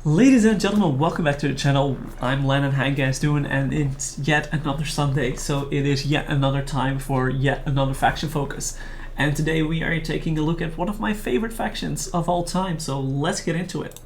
Ladies and gentlemen, welcome back to the channel. I'm Lennon, how you guys doing? And it's yet another Sunday, so it is yet another time for yet another faction focus. And today we are taking a look at one of my favorite factions of all time, so let's get into it.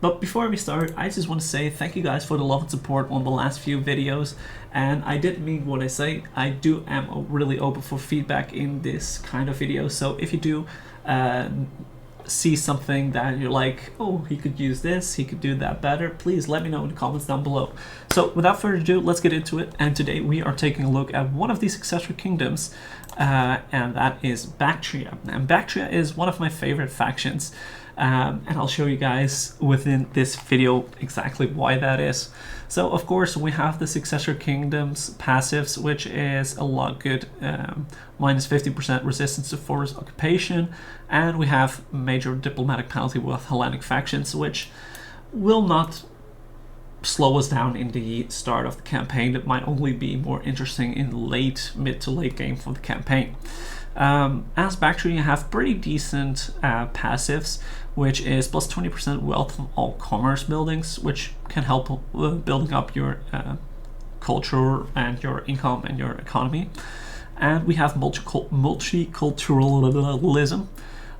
But before we start, I just want to say thank you guys for the love and support on the last few videos. And I did mean what I say. I am really open for feedback in this kind of video, so if you do see something that you're like, oh, he could use this, he could do that better, please let me know in the comments down below. So without further ado, let's get into it. And today we are taking a look at one of the successor kingdoms, and that is Baktria. And Baktria is one of my favorite factions, and I'll show you guys within this video exactly why that is. So of course we have the successor kingdoms passives, which is a lot good, minus 50% resistance to forest occupation, and we have major diplomatic penalty with Hellenic factions, which will not slow us down in the start of the campaign. It might only be more interesting in mid to late game for the campaign. As Baktria, you have pretty decent passives, which is plus 20% wealth from all commerce buildings, which can help building up your culture and your income and your economy. And we have multiculturalism,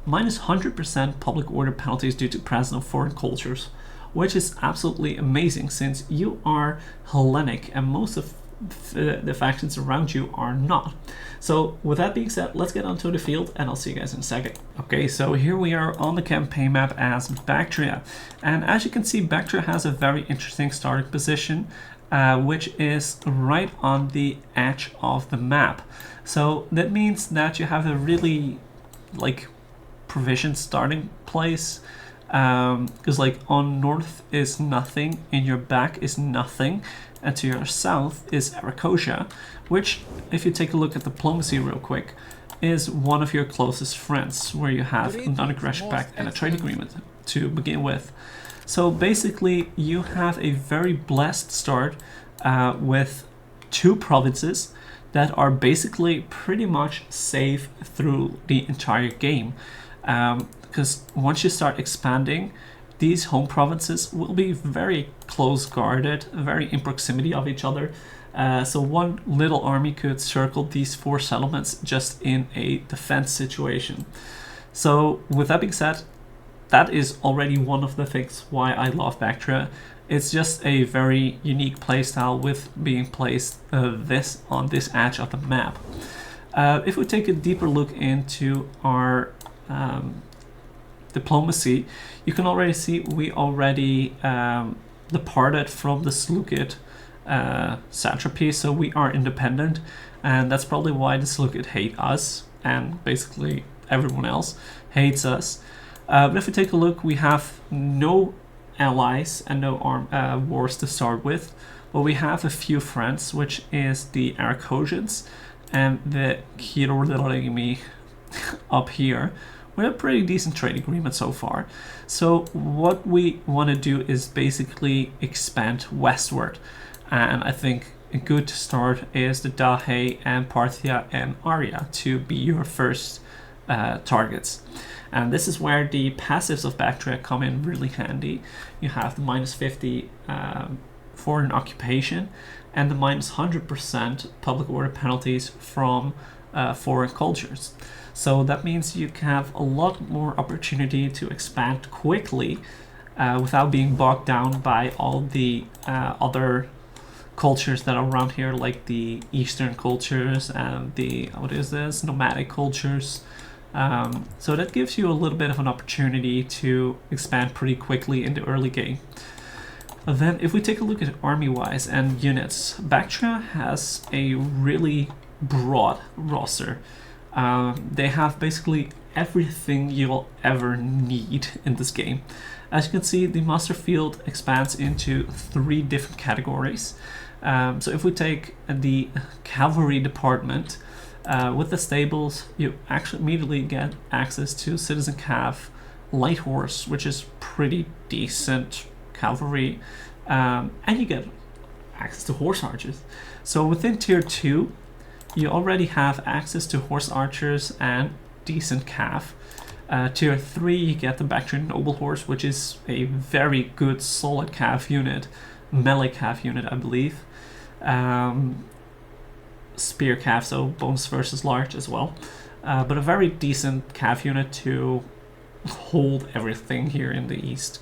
minus 100% public order penalties due to presence of foreign cultures, which is absolutely amazing since you are Hellenic and most of the factions around you are not. So with that being said, let's get onto the field and I'll see you guys in a second. Okay, so here we are on the campaign map as Baktria, and as you can see, Baktria has a very interesting starting position, which is right on the edge of the map. So that means that you have a really provisioned starting place, because on north is nothing, in your back is nothing, and to your south is Aracosia, which, if you take a look at diplomacy real quick, is one of your closest friends, where you have a non-aggression pact and a trade agreement to begin with. So basically you have a very blessed start with two provinces that are basically pretty much safe through the entire game, because once you start expanding, these home provinces will be very close guarded, very in proximity of each other. So one little army could circle these four settlements just in a defense situation. So with that being said, that is already one of the things why I love Baktria. It's just a very unique playstyle with being placed on this edge of the map. If we take a deeper look into our diplomacy, you can already see we already departed from the Seleucid satrapy, so we are independent, and that's probably why the Seleucid hate us, and basically everyone else hates us. But if we take a look, we have no allies and no wars to start with, but we have a few friends, which is the Aracosians and the Hieronymi up here, with a pretty decent trade agreement so far. So what we want to do is basically expand westward, and I think a good start is the Dahe and Parthia and Arya to be your first targets. And this is where the passives of Baktria come in really handy. You have the minus 50 foreign occupation and the minus 100% public order penalties from foreign cultures. So that means you have a lot more opportunity to expand quickly without being bogged down by all the other cultures that are around here, like the Eastern cultures and the, nomadic cultures. So that gives you a little bit of an opportunity to expand pretty quickly in the early game. Then if we take a look at army-wise and units, Baktria has a really broad roster. They have basically everything you'll ever need in this game. As you can see, the muster field expands into 3 different categories. So if we take the cavalry department, with the stables, you actually immediately get access to citizen cav, light horse, which is pretty decent cavalry, and you get access to horse archers. So within tier 2, you already have access to horse archers and decent cav. Tier 3 you get the Baktria Noble Horse, which is a very good solid cav unit, melee cav unit I believe. Spear cav, so bonus versus large as well. But a very decent cav unit to hold everything here in the east.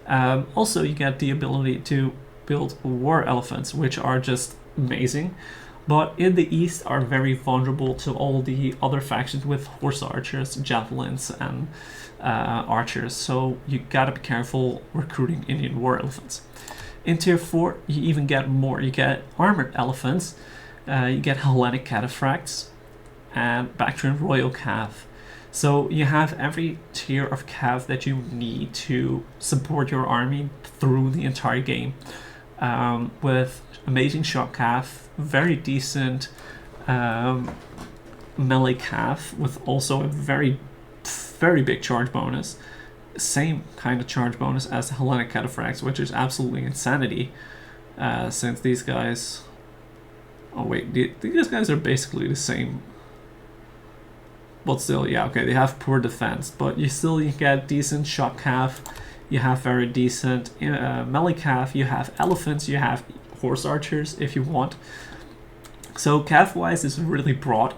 Also you get the ability to build war elephants, which are just amazing, but in the east are very vulnerable to all the other factions with horse archers, javelins, and archers, so you gotta be careful recruiting Indian war elephants. In tier 4 you even get more. You get armored elephants, you get Hellenic cataphracts, and Bactrian royal cav. So you have every tier of cav that you need to support your army through the entire game, with amazing shock cav, very decent melee cav with also a very big charge bonus, same kind of charge bonus as the Hellenic cataphracts, which is absolutely insanity, since these guys, oh wait, these guys are basically the same, but still, yeah, okay, they have poor defense, but you get decent shock cav, you have very decent melee cav, you have elephants, you have horse archers if you want. So cav wise is really broad.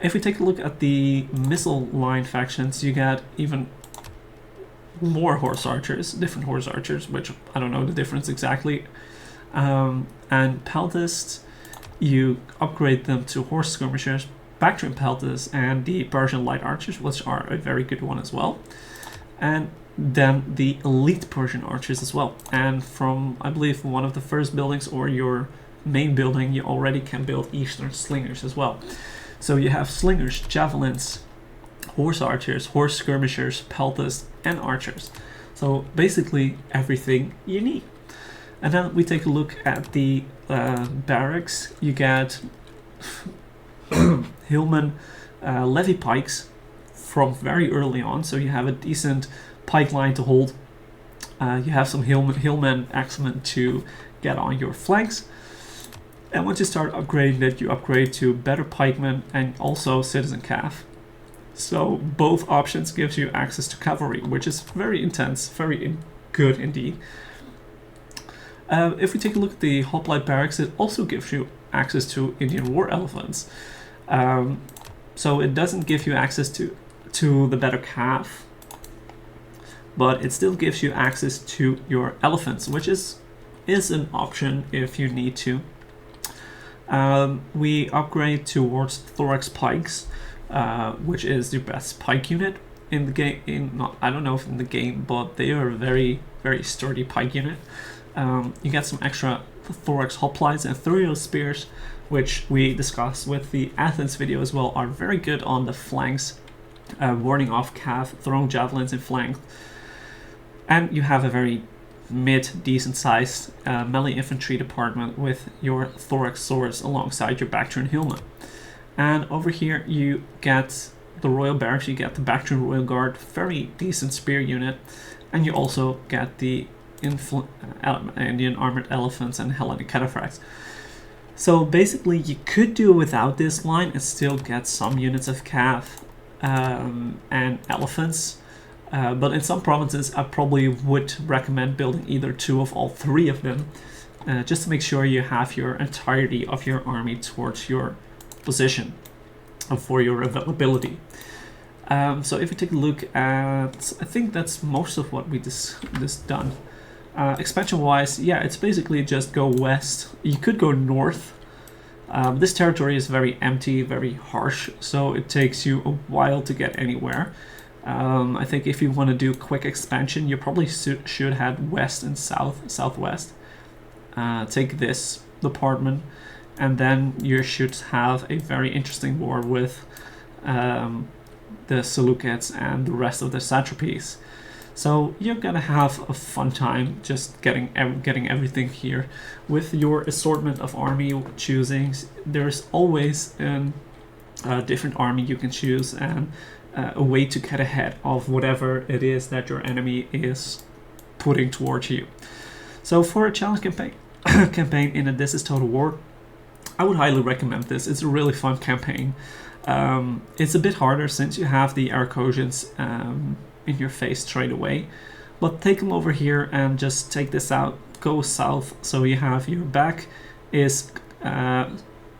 If we take a look at the missile line factions, you get even more horse archers, different horse archers, which I don't know the difference exactly. And peltists, you upgrade them to horse skirmishers, Bactrian peltists, and the Persian light archers, which are a very good one as well. And then the elite Persian archers as well. And from, I believe, one of the first buildings or your main building, you already can build Eastern slingers as well. So you have slingers, javelins, horse archers, horse skirmishers, peltists, and archers. So basically everything you need. And then we take a look at the barracks. You get Hillman levy pikes from very early on, so you have a decent pike line to hold. You have some Hillman axemen to get on your flanks. And once you start upgrading that, you upgrade to better pikemen and also citizen cav. So both options gives you access to cavalry, which is very intense, very good indeed. If we take a look at the hoplite barracks, it also gives you access to Indian war elephants. So it doesn't give you access to the better cav, but it still gives you access to your elephants, which is an option if you need to. We upgrade towards thorax pikes, which is the best pike unit in the game. I don't know if in the game, but they are a very sturdy pike unit. You get some extra thorax hoplites and thurio spears, which we discussed with the Athens video as well, are very good on the flanks, warding off cav, throwing javelins in flank. And you have a very decent sized melee infantry department with your thorax swords alongside your Bactrian Hillman. And over here you get the royal barracks, you get the Bactrian royal guard, very decent spear unit, and you also get the Indian armored elephants and Hellenic cataphracts. So basically you could do without this line and still get some units of cav and elephants. But in some provinces, I probably would recommend building either two of all three of them, just to make sure you have your entirety of your army towards your position for your availability. So if we take a look at, I think that's most of what we just done. Expansion wise, yeah, it's basically just go west. You could go north. This territory is very empty, very harsh, so it takes you a while to get anywhere. I think if you want to do quick expansion, you probably should head west and southwest. Take this department, and then you should have a very interesting war with the Seleucids and the rest of the satrapies. So you're gonna have a fun time just getting everything here with your assortment of army choosings. There's always a different army you can choose and a way to get ahead of whatever it is that your enemy is putting towards you. So for a challenge campaign in a This Is Total War, I would highly recommend this. It's a really fun campaign. It's a bit harder since you have the Arcosians in your face straight away. But take them over here and just take this out, go south, so you have your back is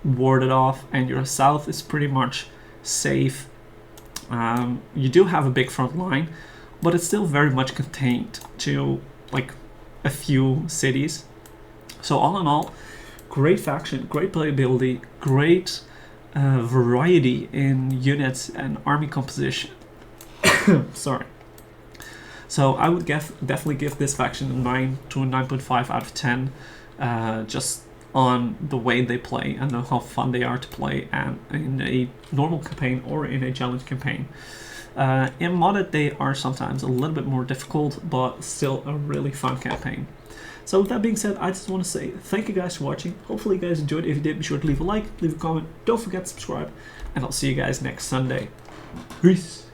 warded off and your south is pretty much safe. You do have a big front line, but it's still very much contained to like a few cities. So all in all, great faction, great playability, great variety in units and army composition. Sorry. So I would definitely give this faction a 9 to a 9.5 out of 10, just on the way they play and how fun they are to play, and in a normal campaign or in a challenge campaign. In modded, they are sometimes a little bit more difficult, but still a really fun campaign. So with that being said, I just want to say thank you guys for watching. Hopefully you guys enjoyed. If you did, be sure to leave a like, leave a comment, don't forget to subscribe, and I'll see you guys next Sunday. Peace!